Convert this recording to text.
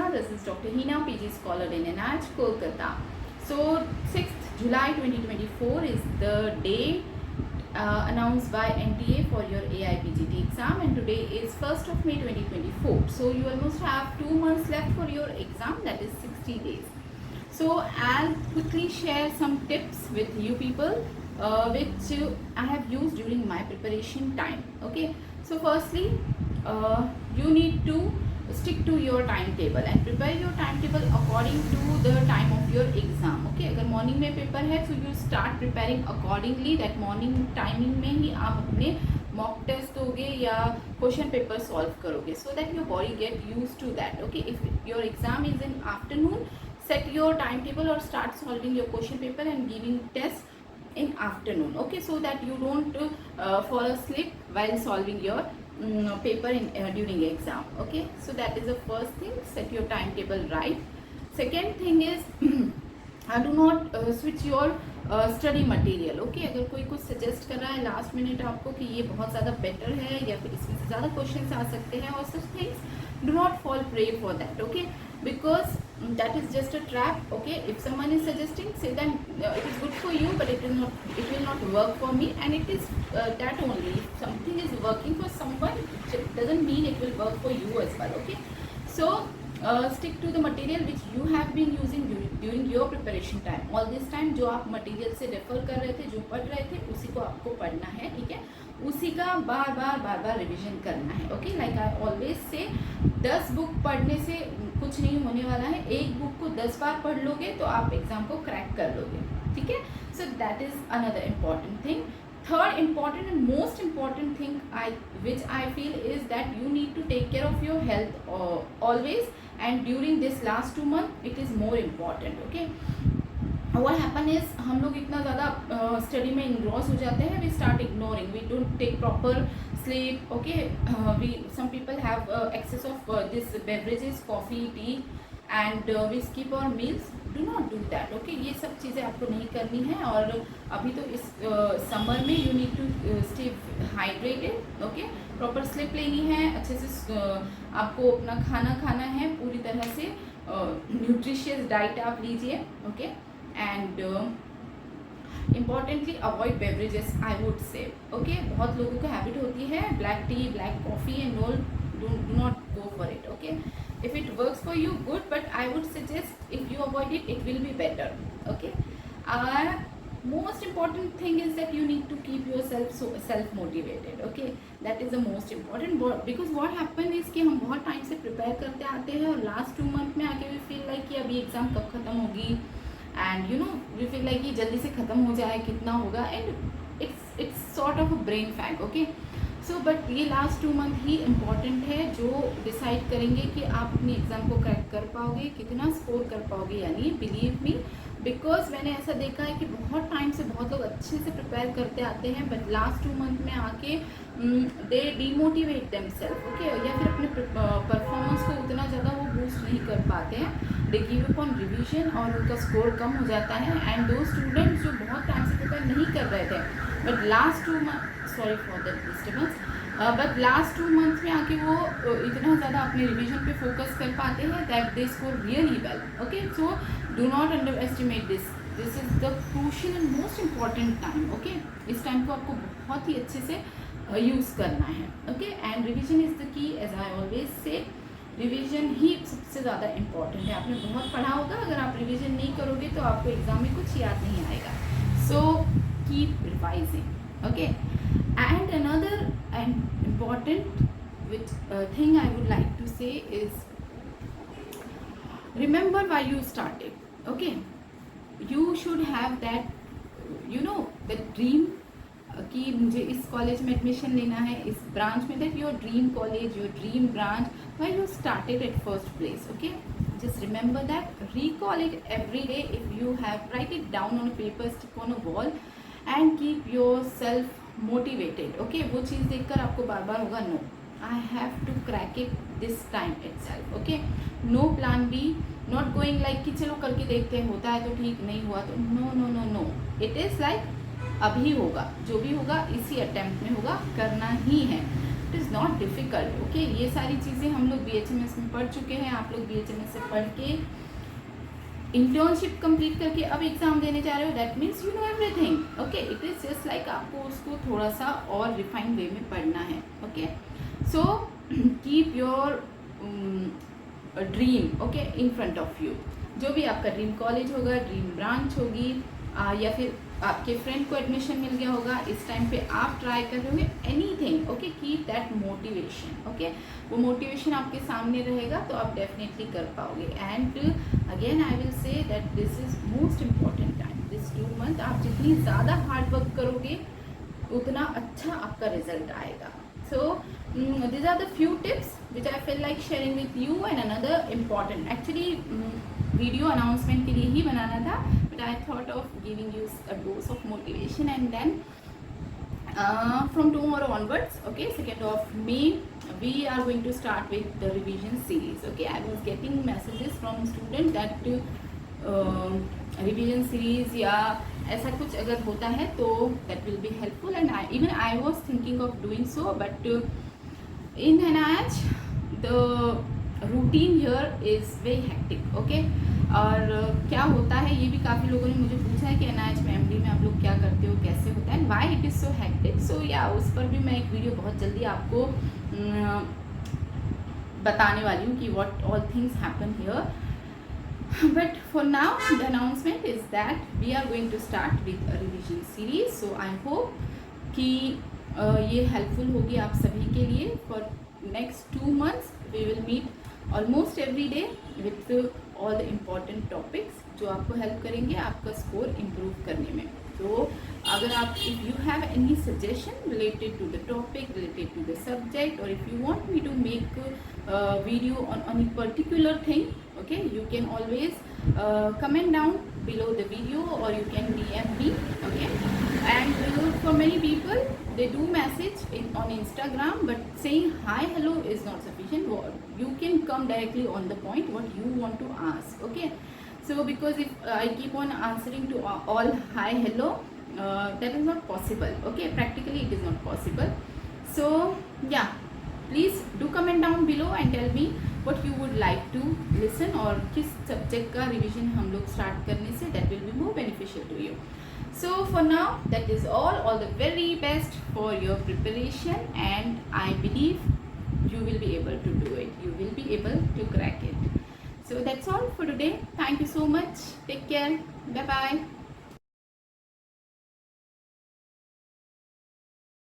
Kolkata. This is Dr. Hina, PG Scholar in NIH Kolkata. So 6th July 2024 is the day announced by NTA for your AIPGT exam, and today is 1st of May 2024. So you almost have 2 months left for your exam, that is 60 days. So I'll quickly share some tips with you people which I have used during my preparation time. Okay, so firstly you need to stick to your timetable and prepare your timetable according to the time of your exam. Okay, अगर morning में paper है so you start preparing accordingly. that morning timing में ही आप अपने mock test दोगे या question paper solve करोगे, so that your body get used to that. Okay, if your exam is in afternoon, set your timetable or start solving your question paper and giving test in afternoon. Okay, so that you don't fall asleep while solving your paper in during exam. Okay, so that is the first thing, set your timetable right. Second thing is do not switch your study material. Okay, अगर कोई कुछ suggest कर रहा है last minute आपको कि ये बहुत ज़्यादा बेटर है या फिर इसमें से ज़्यादा क्वेश्चंस आ सकते हैं और such things, do not fall prey for that. Okay, because that is just a trap. Okay, if someone is suggesting, say then it is good for you but it will not work for me, and it is that only. If something is working for someone, it doesn't mean it will work for you as well. Okay, so stick to the material which you have been using during your preparation time. All this time जो आप material से refer कर रहे थे, जो पढ़ रहे थे, उसी को आपको पढ़ना है. ठीक है, उसी का बार बार रिविजन करना है. ओके, लाइक आई ऑलवेज से 10 बुक पढ़ने से कुछ नहीं होने वाला है. एक बुक को 10 बार पढ़ लोगे तो आप एग्जाम को क्रैक कर लोगे. ठीक है, so that is another important thing. Third important and most important thing which I feel is that you need to take care of your health always, and during this last 2 months it is more important. Okay, what happen is हम लोग इतना ज़्यादा study में इन्ग्रॉस हो जाते हैं, we start ignoring, we don't take proper sleep. Okay, some people have excess of this beverages, coffee, tea, and we skip our meals. Do not do that. Okay, ये सब चीज़ें आपको नहीं करनी है. और अभी तो इस समर में you need to stay hydrated. Okay, proper slip लेनी है, अच्छे से आपको अपना खाना खाना है, पूरी तरह से न्यूट्रिशियस डाइट आप लीजिए. Okay, and importantly avoid beverages I would say. Okay, बहुत लोगों को हैबिट होती है black T, black coffee and all. do not go for it. Okay, if it works for you, good, but I would suggest if you avoid it, it will be better. Okay, most important thing is that you need to keep yourself self motivated. Okay, that is the most important, because what happen is कि हम बहुत time से prepare करते आते हैं और last 2 month में आके we feel like कि अभी एग्ज़ाम कब ख़त्म होगी, and you know we feel like कि जल्दी से ख़त्म हो जाए, कितना होगा, and it's sort of a brain fag. Okay, so but ये लास्ट 2 मंथ ही इम्पॉर्टेंट है जो डिसाइड करेंगे कि आप अपनी एग्ज़ाम को क्रैक कर पाओगे, कितना स्कोर कर पाओगे या नहीं. बिलीव मी, बिकॉज मैंने ऐसा देखा है कि बहुत टाइम से बहुत लोग अच्छे से प्रिपेयर करते आते हैं बट लास्ट 2 मंथ में आके दे डीमोटिवेट देमसेल्फ. ओके, या फिर अपने परफॉर्मेंस को उतना ज़्यादा वो बूस्ट नहीं कर पाते हैं. They give up on revision और उनका स्कोर कम हो जाता है. एंड दो स्टूडेंट्स जो बहुत टाइम से प्रिपेयर नहीं कर रहे थे but last 2 month, sorry for that disturbance, but last 2 month में आके वो इतना ज़्यादा अपने रिवीजन पे फोकस कर पाते हैं that they score really well. Okay, so do not underestimate this. This is the crucial and most important time. Okay, इस टाइम को आपको बहुत ही अच्छे से यूज़ करना है. Okay, and revision is the key, as I always say. Revision ही सबसे ज़्यादा इम्पॉर्टेंट है. आपने बहुत पढ़ा होगा, अगर आप रिविजन नहीं करोगे तो आपको एग्ज़ाम में कुछ याद नहीं आएगा. So keep revising. Okay, and another and important thing I would like to say is remember why you started. Okay, you should have that, you know, the dream कि मुझे इस कॉलेज में एडमिशन लेना है, इस ब्रांच में, that your dream college, your dream branch, why you started at first place. Okay, just remember that, recall it every day. If you have, write it down on a paper, stick on a wall and keep yourself motivated. Okay, वो चीज़ देखकर आपको बार बार होगा no, I have to crack it this time itself. Okay, no plan B, not going like कि चलो करके देखते हैं, होता है तो ठीक, नहीं हुआ तो no no no no. It is like अभी होगा, जो भी होगा इसी अटेम्प्ट में होगा, करना ही है. It is not difficult. Okay, ये सारी चीज़ें हम लोग BHMS में पढ़ चुके हैं. आप लोग BHMS से पढ़ के इंटर्नशिप कंप्लीट करके अब एग्ज़ाम देने जा रहे हो. That means you know everything. Okay, it is just like आपको उसको थोड़ा सा और रिफाइंड वे में पढ़ना है. Okay, so keep your dream okay in front of you. जो भी आपका ड्रीम कॉलेज होगा, ड्रीम ब्रांच होगी, या फिर आपके फ्रेंड को एडमिशन मिल गया होगा, इस टाइम पे आप ट्राई कर रहे होंगे anything. Okay, keep that motivation. Okay, वो मोटिवेशन आपके सामने रहेगा तो आप डेफिनेटली कर पाओगे. And again I will say that this is most important time, this 2 month. आप जितनी ज़्यादा हार्ड वर्क करोगे उतना अच्छा आपका रिजल्ट आएगा. So these are the few tips which I feel like sharing with you. And another important, actually video announcement के लिए ही बनाना था, but I thought of giving you a dose of motivation. And then from tomorrow onwards, okay, 2nd of May, we are going to start with the revision series. Okay, I was getting messages from students that revision series या ऐसा कुछ अगर होता है तो that will be helpful. And even I was thinking of doing so, but in NIH the routine here is very hectic. Okay, और क्या होता है ये भी काफ़ी लोगों ने मुझे पूछा है कि NIH में MD में आप लोग क्या करते हो, कैसे होता है, why it is so hectic. So yeah, उस पर भी मैं एक वीडियो बहुत जल्दी आपको बताने वाली हूँ कि what all things happen here. But for now the announcement is that we are going to start with a revision series. So I hope कि ये helpful होगी आप सभी के लिए. For next 2 months we will meet almost every day with all the important topics जो आपको help करेंगे आपका score improve करने में. तो अगर आप if you have any suggestion related to the topic, related to the subject, or if you want me to make a video on any particular thing, okay, you can always comment down below the video, or you can DM me. Okay, and for many people they do message on Instagram, but saying hi hello is not sufficient. You can come directly on the point what you want to ask. Okay, so because if I keep on answering to all hi hello, that is not possible. Okay, practically it is not possible. So yeah, please do comment down below and tell me what you would like to listen, और किस subject का revision हम लोग start करने से that will be more beneficial to you. So for now that is all the very best for your preparation, and I believe you will be able to do it, you will be able to crack it. So that's all for today. Thank you so much. Take care. Bye bye.